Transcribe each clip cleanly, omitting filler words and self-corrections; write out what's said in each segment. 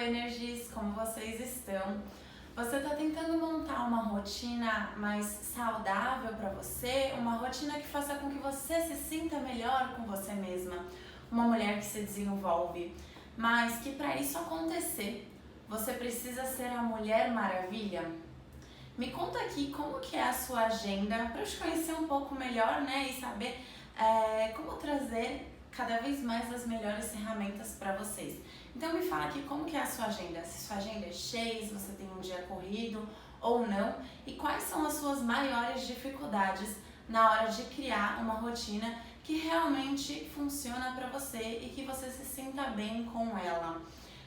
Energies, como vocês estão? Você está tentando montar uma rotina mais saudável para você, uma rotina que faça com que você se sinta melhor com você mesma, uma mulher que se desenvolve, mas que para isso acontecer, você precisa ser a Mulher Maravilha? Me conta aqui como que é a sua agenda para eu te conhecer um pouco melhor, né, e saber como trazer cada vez mais as melhores ferramentas para vocês. Então me fala aqui como que é a sua agenda, se sua agenda é cheia, se você tem um dia corrido ou não, e quais são as suas maiores dificuldades na hora de criar uma rotina que realmente funciona para você e que você se sinta bem com ela.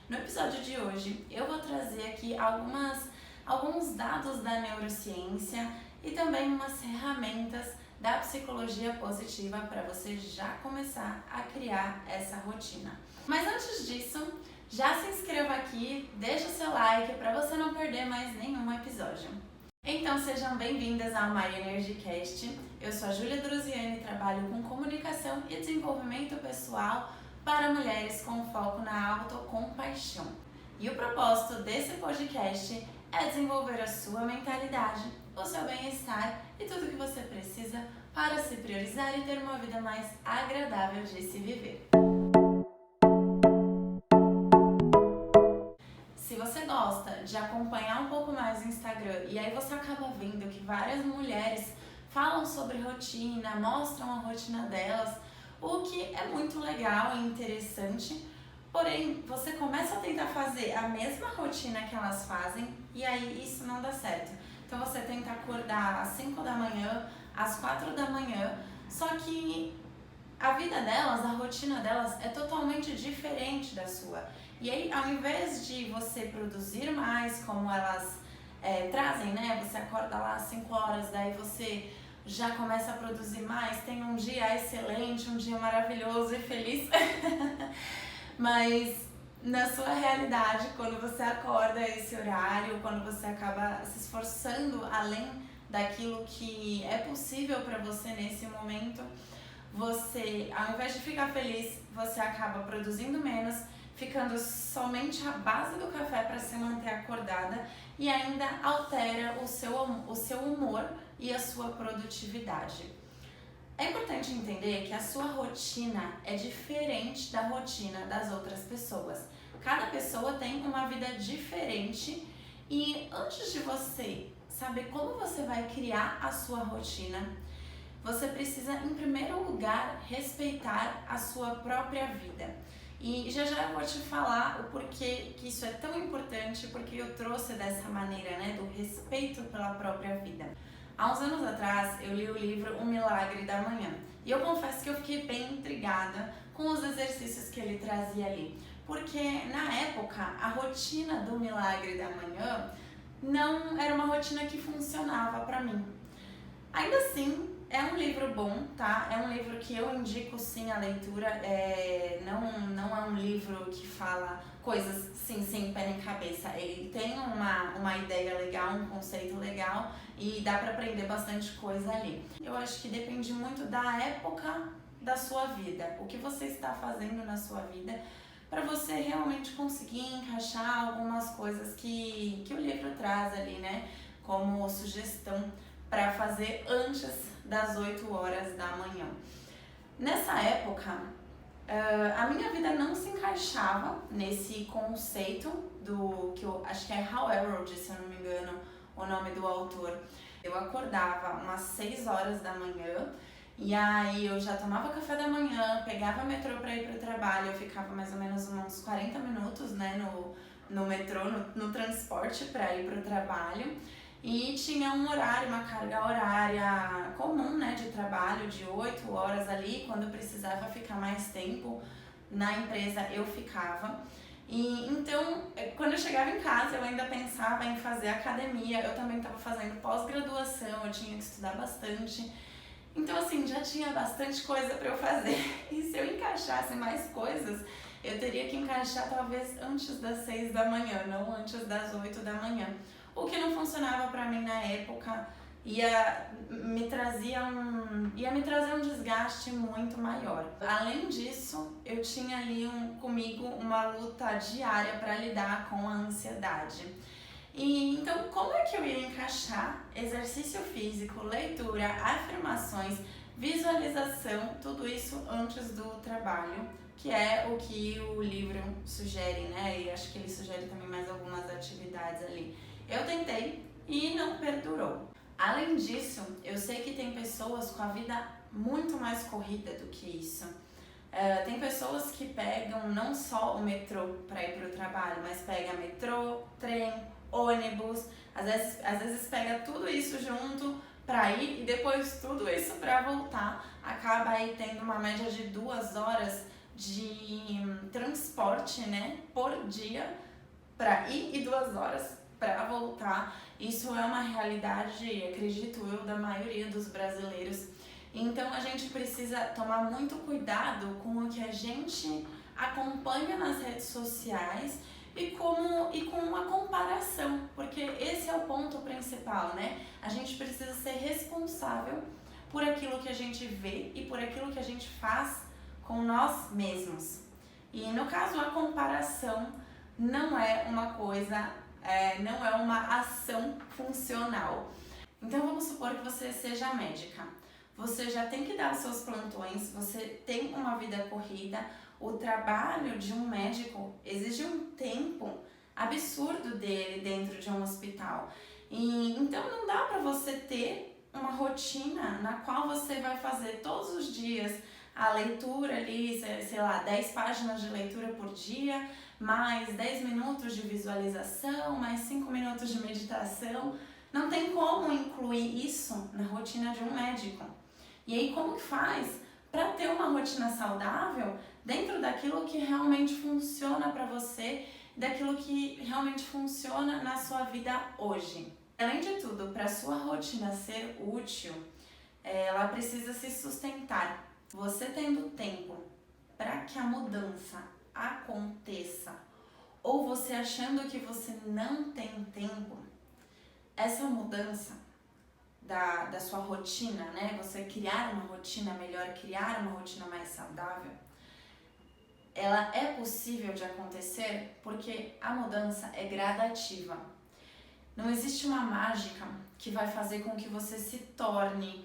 No episódio de hoje eu vou trazer aqui alguns dados da neurociência e também umas ferramentas da psicologia positiva para você já começar a criar essa rotina. Mas antes disso, já se inscreva aqui, deixa o seu like para você não perder mais nenhum episódio. Então sejam bem-vindas ao My Energy Cast. Eu sou a Júlia Druziani e trabalho com comunicação e desenvolvimento pessoal para mulheres com foco na autocompaixão. E o propósito desse podcast é desenvolver a sua mentalidade, o seu bem-estar e tudo que você precisa para se priorizar e ter uma vida mais agradável de se viver. Se você gosta de acompanhar um pouco mais o Instagram e aí você acaba vendo que várias mulheres falam sobre rotina, mostram a rotina delas, o que é muito legal e interessante. Porém, você começa a tentar fazer a mesma rotina que elas fazem e aí isso não dá certo. Então você tenta acordar às 5 da manhã, às 4 da manhã, só que a vida delas, a rotina delas é totalmente diferente da sua. E aí, ao invés de você produzir mais, como elas trazem, né? Você acorda lá às 5 horas, daí você já começa a produzir mais, tem um dia excelente, um dia maravilhoso e feliz. Mas na sua realidade, quando você acorda a esse horário, quando você acaba se esforçando além daquilo que é possível para você nesse momento, você, ao invés de ficar feliz, você acaba produzindo menos, ficando somente à base do café para se manter acordada e ainda altera o seu humor e a sua produtividade. É importante entender que a sua rotina é diferente da rotina das outras pessoas. Cada pessoa tem uma vida diferente e antes de você saber como você vai criar a sua rotina, você precisa, em primeiro lugar, respeitar a sua própria vida. E já eu vou te falar o porquê que isso é tão importante, porque eu trouxe dessa maneira, né, do respeito pela própria vida. Há uns anos atrás, eu li o livro O Milagre da Manhã. E eu confesso que eu fiquei bem intrigada com os exercícios que ele trazia ali. Porque, na época, a rotina do Milagre da Manhã não era uma rotina que funcionava para mim. Ainda assim, é um livro bom, tá? É um livro que eu indico sim a leitura. Não é um livro que fala coisas sem pé nem cabeça. Ele tem uma ideia legal, um conceito legal e dá pra aprender bastante coisa ali. Eu acho que depende muito da época da sua vida, o que você está fazendo na sua vida, para você realmente conseguir encaixar algumas coisas que o livro traz ali, né? Como sugestão para fazer antes das 8 horas da manhã. Nessa época, a minha vida não se encaixava nesse conceito do que eu acho que é Hal Elrod, se eu não me engano, o nome do autor. Eu acordava umas 6 horas da manhã e aí eu já tomava café da manhã, pegava metrô para ir pro trabalho, eu ficava mais ou menos uns 40 minutos, né, no metrô, no transporte para ir pro trabalho. E tinha um horário, uma carga horária comum, né, de trabalho, de 8 horas ali. Quando precisava ficar mais tempo na empresa, eu ficava. E então, quando eu chegava em casa, eu ainda pensava em fazer academia. Eu também estava fazendo pós-graduação, eu tinha que estudar bastante. Então, assim, já tinha bastante coisa para eu fazer. E se eu encaixasse mais coisas, eu teria que encaixar talvez antes das 6 da manhã, não antes das 8 da manhã. O que não funcionava pra mim na época ia me trazer um desgaste muito maior. Além disso, eu tinha ali comigo uma luta diária para lidar com a ansiedade. E então, como é que eu ia encaixar exercício físico, leitura, afirmações, visualização, tudo isso antes do trabalho, que é o que o livro sugere, né? E acho que ele sugere também mais algumas atividades ali. Eu tentei e não perdurou. Além disso, eu sei que tem pessoas com a vida muito mais corrida do que isso. Tem pessoas que pegam não só o metrô para ir para o trabalho, mas pega metrô, trem, ônibus, às vezes pega tudo isso junto para ir e depois tudo isso para voltar. Acaba aí tendo uma média de 2 horas de transporte, né, por dia para ir e 2 horas para voltar. Isso é uma realidade, acredito eu, da maioria dos brasileiros. Então a gente precisa tomar muito cuidado com o que a gente acompanha nas redes sociais e com a comparação, porque esse é o ponto principal, né? A gente precisa ser responsável por aquilo que a gente vê e por aquilo que a gente faz com nós mesmos. E no caso, a comparação não é uma coisa, não é uma ação funcional. Então vamos supor que você seja médica. Você já tem que dar os seus plantões, você tem uma vida corrida. O trabalho de um médico exige um tempo absurdo dele dentro de um hospital. E então não dá para você ter uma rotina na qual você vai fazer todos os dias a leitura ali, sei lá, 10 páginas de leitura por dia, mais 10 minutos de visualização, mais 5 minutos de meditação. Não tem como incluir isso na rotina de um médico. E aí, como que faz para ter uma rotina saudável dentro daquilo que realmente funciona para você, daquilo que realmente funciona na sua vida hoje? Além de tudo, para a sua rotina ser útil, ela precisa se sustentar. Você tendo tempo para que a mudança aconteça, ou você achando que você não tem tempo, essa mudança da sua rotina, né? Você criar uma rotina melhor, criar uma rotina mais saudável, ela é possível de acontecer porque a mudança é gradativa. Não existe uma mágica que vai fazer com que você se torne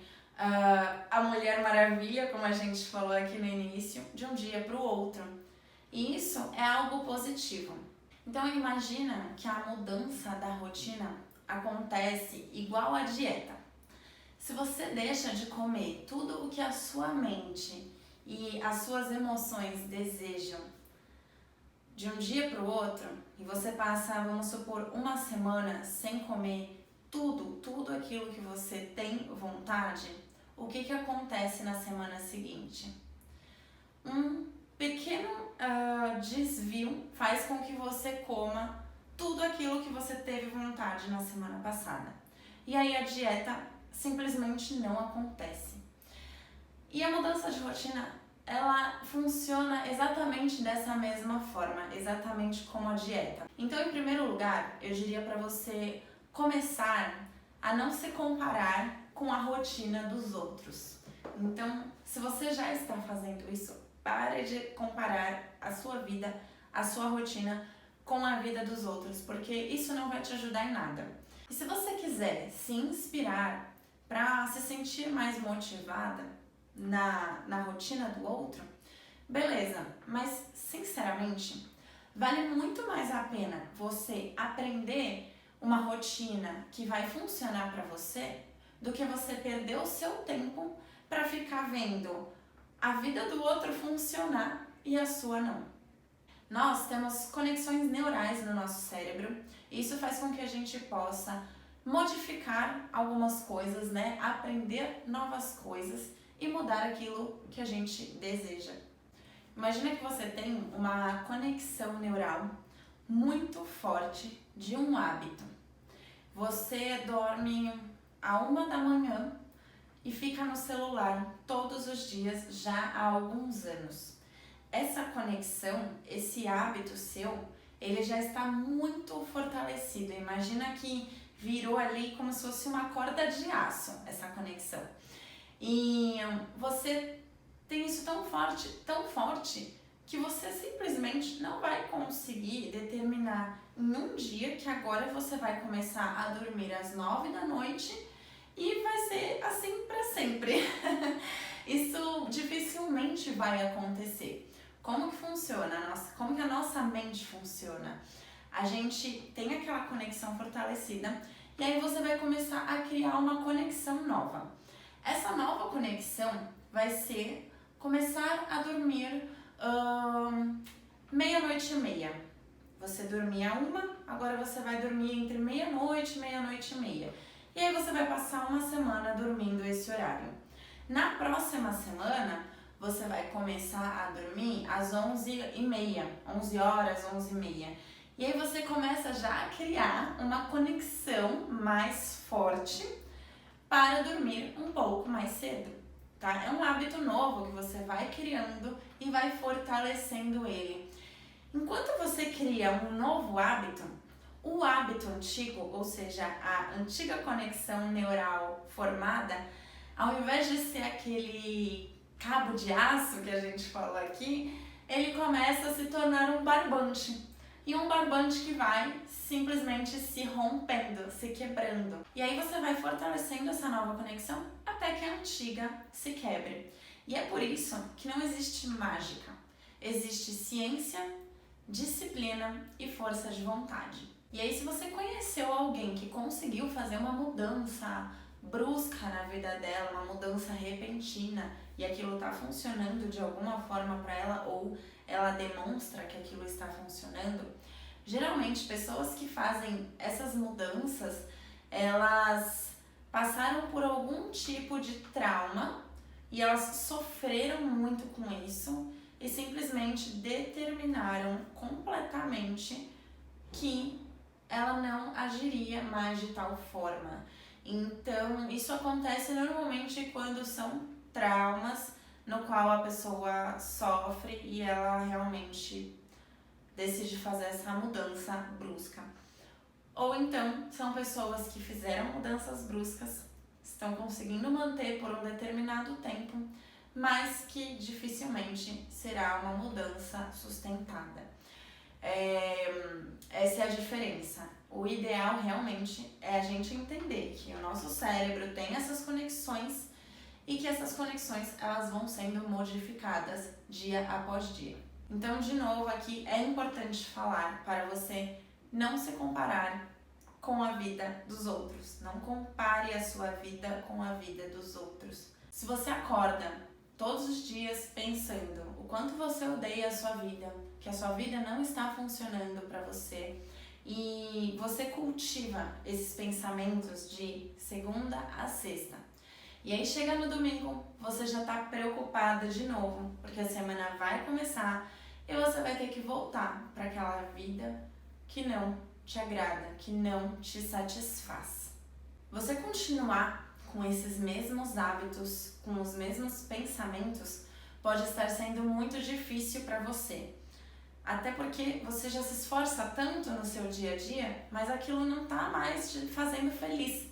a Mulher Maravilha, como a gente falou aqui no início, de um dia para o outro. E isso é algo positivo. Então imagina que a mudança da rotina acontece igual a dieta. Se você deixa de comer tudo o que a sua mente e as suas emoções desejam de um dia para o outro, e você passa, vamos supor, uma semana sem comer tudo aquilo que você tem vontade, o que acontece na semana seguinte? Um pequeno desvio faz com que você coma tudo aquilo que você teve vontade na semana passada. E aí a dieta simplesmente não acontece. E a mudança de rotina, ela funciona exatamente dessa mesma forma, exatamente como a dieta. Então, em primeiro lugar, eu diria para você começar a não se comparar com a rotina dos outros. Então, se você já está fazendo isso, pare de comparar a sua vida, a sua rotina com a vida dos outros, porque isso não vai te ajudar em nada. E se você quiser se inspirar para se sentir mais motivada na rotina do outro, beleza, mas sinceramente, vale muito mais a pena você aprender uma rotina que vai funcionar para você do que você perder o seu tempo para ficar vendo a vida do outro funcionar e a sua não. Nós temos conexões neurais no nosso cérebro e isso faz com que a gente possa modificar algumas coisas, né? Aprender novas coisas e mudar aquilo que a gente deseja. Imagina que você tem uma conexão neural muito forte de um hábito. Você dorme à 1 da manhã e fica no celular todos os dias já há alguns anos. Essa conexão, esse hábito seu, ele já está muito fortalecido. Imagina que virou ali como se fosse uma corda de aço, essa conexão. E você tem isso tão forte, que você simplesmente não vai conseguir determinar em um dia que agora você vai começar a dormir às 9 da noite e vai ser assim para sempre. Isso dificilmente vai acontecer. Como que funciona? Como que a nossa mente funciona? A gente tem aquela conexão fortalecida e aí você vai começar a criar uma conexão nova. Essa nova conexão vai ser começar a dormir meia-noite e meia. Você dormia 1, agora você vai dormir entre meia-noite e meia-noite e meia. E aí você vai passar uma semana dormindo esse horário. Na próxima semana, você vai começar a dormir às 11h30, 11 horas, 11h30. E aí você começa já a criar uma conexão mais forte para dormir um pouco mais cedo, tá? É um hábito novo que você vai criando e vai fortalecendo ele. Enquanto você cria um novo hábito, o hábito antigo, ou seja, a antiga conexão neural formada, ao invés de ser aquele cabo de aço que a gente falou aqui, ele começa a se tornar um barbante. E um barbante que vai simplesmente se rompendo, se quebrando. E aí você vai fortalecendo essa nova conexão até que a antiga se quebre. E é por isso que não existe mágica. Existe ciência, disciplina e força de vontade. E aí, se você conheceu alguém que conseguiu fazer uma mudança brusca na vida dela, uma mudança repentina, e aquilo está funcionando de alguma forma para ela, ou ela demonstra que aquilo está funcionando, geralmente pessoas que fazem essas mudanças, elas passaram por algum tipo de trauma e elas sofreram muito com isso e simplesmente determinaram completamente que ela não agiria mais de tal forma. Então, isso acontece normalmente quando são traumas no qual a pessoa sofre e ela realmente decide fazer essa mudança brusca. Ou então, são pessoas que fizeram mudanças bruscas, estão conseguindo manter por um determinado tempo, mas que dificilmente será uma mudança sustentada. Essa é a diferença. O ideal realmente é a gente entender que o nosso cérebro tem essas conexões e que essas conexões elas vão sendo modificadas dia após dia. Então, de novo, aqui é importante falar para você não se comparar com a vida dos outros. Não compare a sua vida com a vida dos outros. Se você acorda todos os dias pensando o quanto você odeia a sua vida, que a sua vida não está funcionando para você, e você cultiva esses pensamentos de segunda a sexta, e aí chega no domingo, você já está preocupada de novo, porque a semana vai começar e você vai ter que voltar para aquela vida que não te agrada, que não te satisfaz. Você continuar com esses mesmos hábitos, com os mesmos pensamentos, pode estar sendo muito difícil para você. Até porque você já se esforça tanto no seu dia a dia, mas aquilo não está mais te fazendo feliz.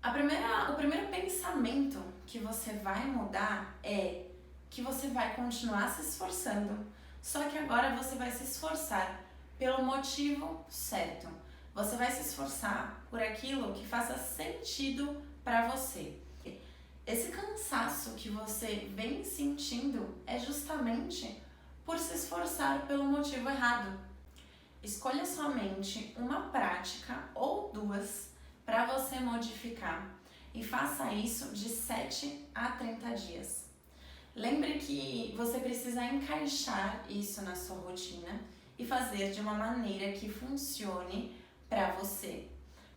O primeiro pensamento que você vai mudar é que você vai continuar se esforçando, só que agora você vai se esforçar pelo motivo certo. Você vai se esforçar por aquilo que faça sentido para você. Esse cansaço que você vem sentindo é justamente por se esforçar pelo motivo errado. Escolha somente uma prática ou duas para você modificar e faça isso de 7 a 30 dias. Lembre que você precisa encaixar isso na sua rotina e fazer de uma maneira que funcione para você.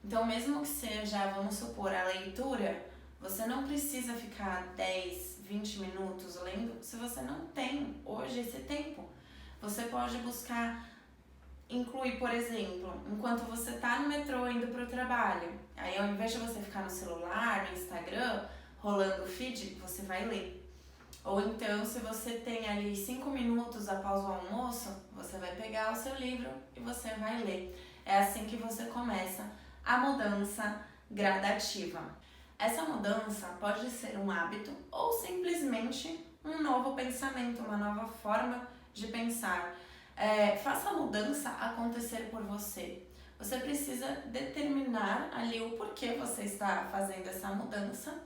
Então, mesmo que seja, vamos supor, a leitura, você não precisa ficar 10, 20 minutos lendo se você não tem hoje esse tempo. Você pode buscar incluir, por exemplo, enquanto você está no metrô indo para o trabalho, aí ao invés de você ficar no celular, no Instagram, rolando o feed, você vai ler. Ou então, se você tem ali 5 minutos após o almoço, você vai pegar o seu livro e você vai ler. É assim que você começa a mudança gradativa. Essa mudança pode ser um hábito ou simplesmente um novo pensamento, uma nova forma de pensar. Faça a mudança acontecer por você. Você precisa determinar ali o porquê você está fazendo essa mudança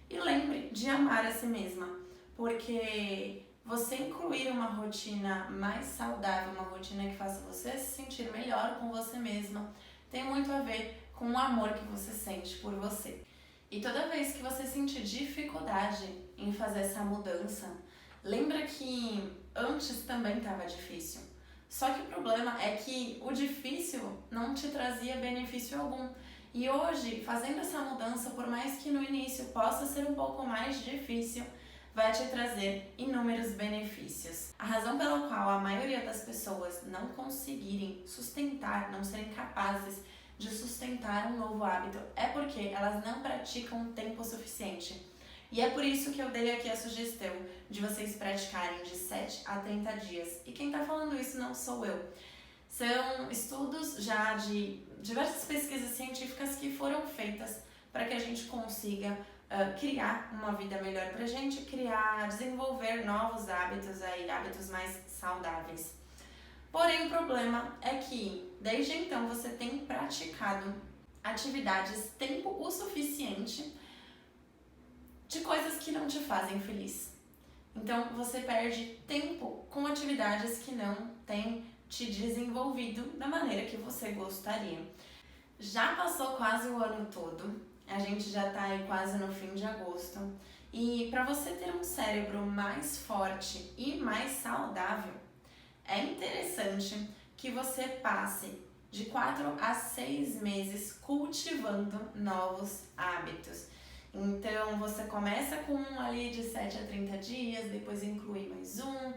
e lembre de amar a si mesma, porque você incluir uma rotina mais saudável, uma rotina que faça você se sentir melhor com você mesma, tem muito a ver com o amor que você sente por você. E toda vez que você sentir dificuldade em fazer essa mudança, lembra que antes também estava difícil. Só que o problema é que o difícil não te trazia benefício algum. E hoje, fazendo essa mudança, por mais que no início possa ser um pouco mais difícil, vai te trazer inúmeros benefícios. A razão pela qual a maioria das pessoas não conseguirem sustentar, não serem capazes de sustentar um novo hábito é porque elas não praticam tempo suficiente. E é por isso que eu dei aqui a sugestão de vocês praticarem de 7 a 30 dias. E quem está falando isso não sou eu. São estudos já de diversas pesquisas científicas que foram feitas para que a gente consiga criar uma vida melhor pra gente, desenvolver novos hábitos hábitos mais saudáveis. Porém, o problema é que, desde então, você tem praticado atividades tempo o suficiente de coisas que não te fazem feliz. Então, você perde tempo com atividades que não têm te desenvolvido da maneira que você gostaria. Já passou quase o ano todo, a gente já tá aí quase no fim de agosto, e para você ter um cérebro mais forte e mais saudável, é interessante que você passe de 4 a 6 meses cultivando novos hábitos. Então, você começa com um ali de 7 a 30 dias, depois inclui mais um,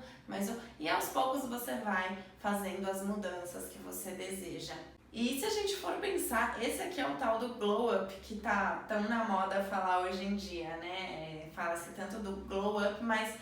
e aos poucos você vai fazendo as mudanças que você deseja. E se a gente for pensar, esse aqui é o tal do glow up, que tá tão na moda falar hoje em dia, né? Fala-se tanto do glow up, mas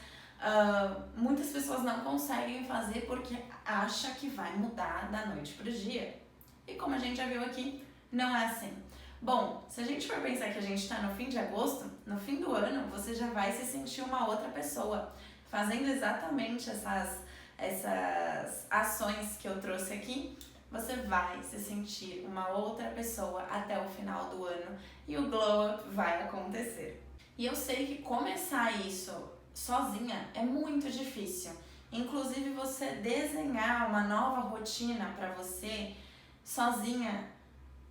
muitas pessoas não conseguem fazer porque acham que vai mudar da noite pro dia. E como a gente já viu aqui, não é assim. Bom, se a gente for pensar que a gente está no fim de agosto, no fim do ano, você já vai se sentir uma outra pessoa, fazendo exatamente essas ações que eu trouxe aqui. Você vai se sentir uma outra pessoa até o final do ano e o glow up vai acontecer. E eu sei que começar isso sozinha é muito difícil. Inclusive, você desenhar uma nova rotina para você sozinha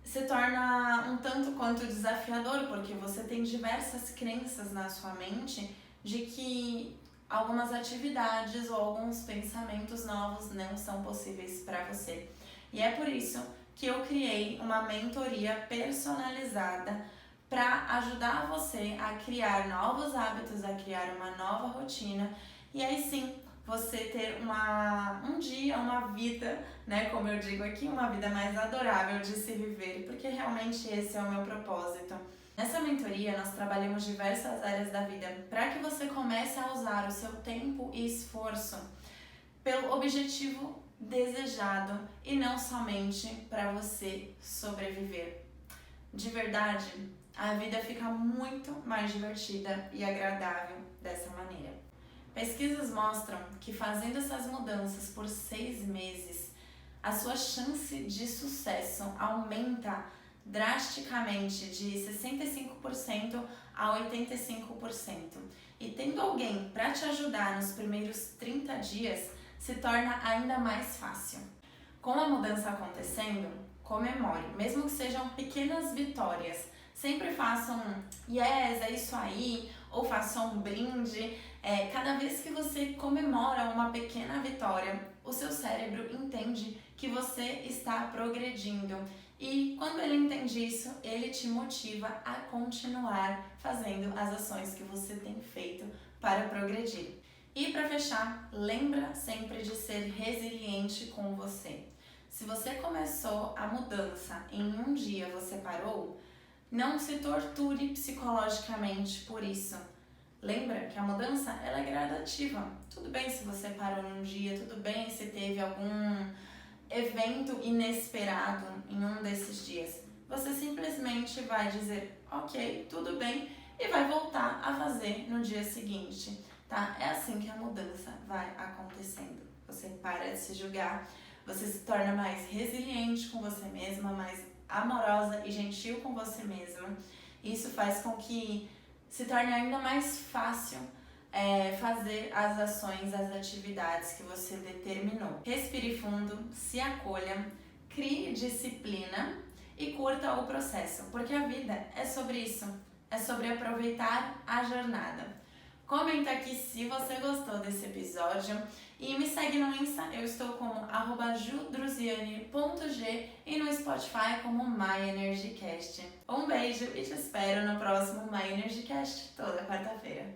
se torna um tanto quanto desafiador, porque você tem diversas crenças na sua mente de que algumas atividades ou alguns pensamentos novos não são possíveis para você. E é por isso que eu criei uma mentoria personalizada para ajudar você a criar novos hábitos, a criar uma nova rotina e aí sim você ter um dia, uma vida, né, como eu digo aqui, uma vida mais adorável de se viver, porque realmente esse é o meu propósito. Nessa mentoria nós trabalhamos diversas áreas da vida para que você comece a usar o seu tempo e esforço pelo objetivo desejado e não somente para você sobreviver. De verdade, a vida fica muito mais divertida e agradável dessa maneira. Pesquisas mostram que fazendo essas mudanças por 6 meses, a sua chance de sucesso aumenta drasticamente de 65% a 85%. E tendo alguém para te ajudar nos primeiros 30 dias, se torna ainda mais fácil. Com a mudança acontecendo, comemore, mesmo que sejam pequenas vitórias. Sempre faça yes, é isso aí, ou faça um brinde. Cada vez que você comemora uma pequena vitória, o seu cérebro entende que você está progredindo. E quando ele entende isso, ele te motiva a continuar fazendo as ações que você tem feito para progredir. E para fechar, lembra sempre de ser resiliente com você. Se você começou a mudança em um dia você parou, não se torture psicologicamente por isso. Lembra que a mudança ela é gradativa. Tudo bem se você parou num dia, tudo bem se teve algum evento inesperado em um desses dias. você simplesmente vai dizer ok, tudo bem, e vai voltar a fazer no dia seguinte, tá? É assim que a mudança vai acontecendo. Você para de se julgar, você se torna mais resiliente com você mesma, mais amorosa e gentil com você mesma. Isso faz com que se torne ainda mais fácil fazer as ações, as atividades que você determinou. Respire fundo, se acolha, crie disciplina e curta o processo, porque a vida é sobre isso, é sobre aproveitar a jornada. Comenta aqui se você gostou desse episódio e me segue no Insta, eu estou como @judruziane.g e no Spotify como MyEnergyCast. Um beijo e te espero no próximo MyEnergyCast toda quarta-feira.